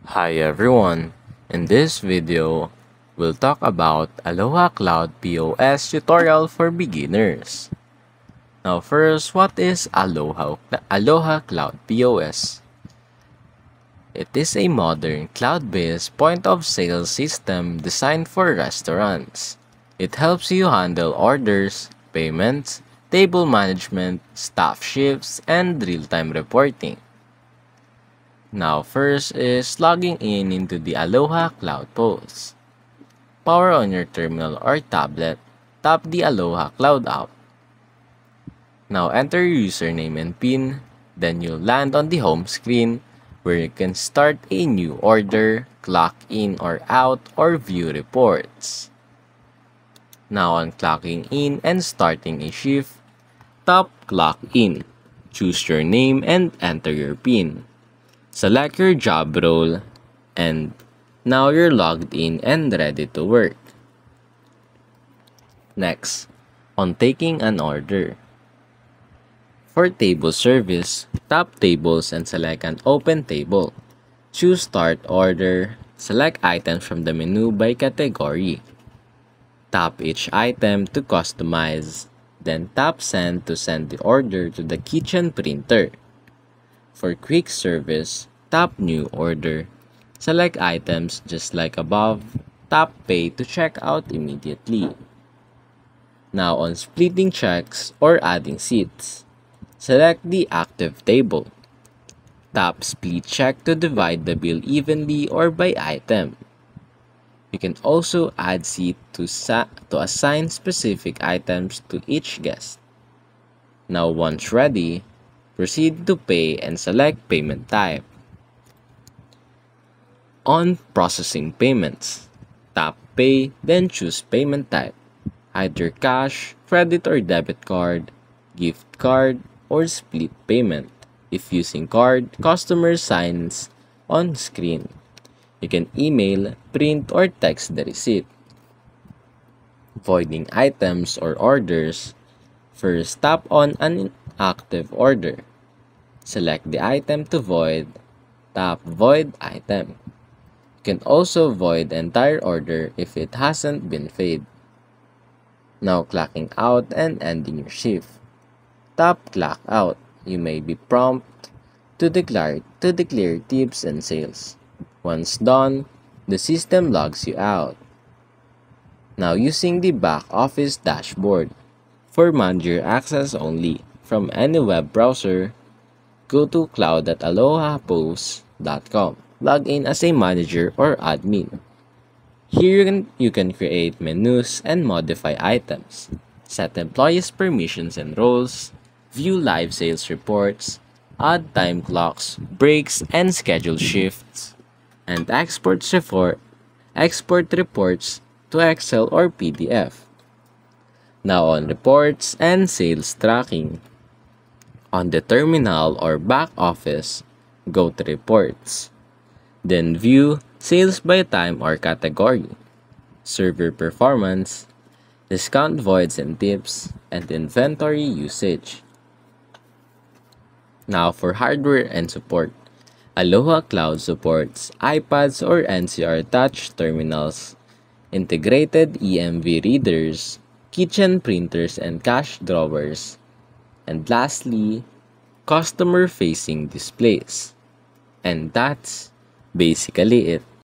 Hi everyone! In this video, we'll talk about Aloha Cloud POS tutorial for beginners. Now first, what is Aloha Cloud POS? It is a modern cloud-based point-of-sale system designed for restaurants. It helps you handle orders, payments, table management, staff shifts, and real-time reporting. Now first is logging in into the Aloha Cloud POS. Power on your terminal or tablet, tap the Aloha Cloud app. Now enter your username and PIN, then you'll land on the home screen where you can start a new order, clock in or out, or view reports. Now on clocking in and starting a shift, tap Clock In, choose your name and enter your PIN. Select your job role, and now you're logged in and ready to work. Next, on taking an order. For table service, tap Tables and select an open table. Choose Start Order, select items from the menu by category. Tap each item to customize, then tap Send to send the order to the kitchen printer. For quick service, tap New Order. Select items just like above, tap Pay to check out immediately. Now on splitting checks or adding seats, select the active table. Tap Split Check to divide the bill evenly or by item. You can also add seat to assign specific items to each guest. Now once ready, proceed to pay and select payment type. On processing payments, tap Pay, then choose payment type, either cash, credit or debit card, gift card, or split payment. If using card, customer signs on screen. You can email, print, or text the receipt. Voiding items or orders, first tap on an inactive order. Select the item to void, tap Void Item. You can also void the entire order if it hasn't been paid. Now clocking out and ending your shift. Tap Clock Out. You may be prompted to declare tips and sales. Once done, the system logs you out. Now using the back office dashboard. For manager access only from any web browser, go to cloud.alohapos.com. Log in as a manager or admin. Here you can create menus and modify items, set employees' permissions and roles, view live sales reports, add time clocks, breaks, and schedule shifts, and export reports to Excel or PDF. Now on reports and sales tracking. On the terminal or back office, go to Reports. Then view Sales by time or category, Server performance, discount voids and tips, and inventory usage. Now for hardware and support. Aloha Cloud supports iPads or NCR Touch terminals, integrated EMV readers, kitchen printers and cash drawers, and lastly, customer-facing displays. And that's basically it.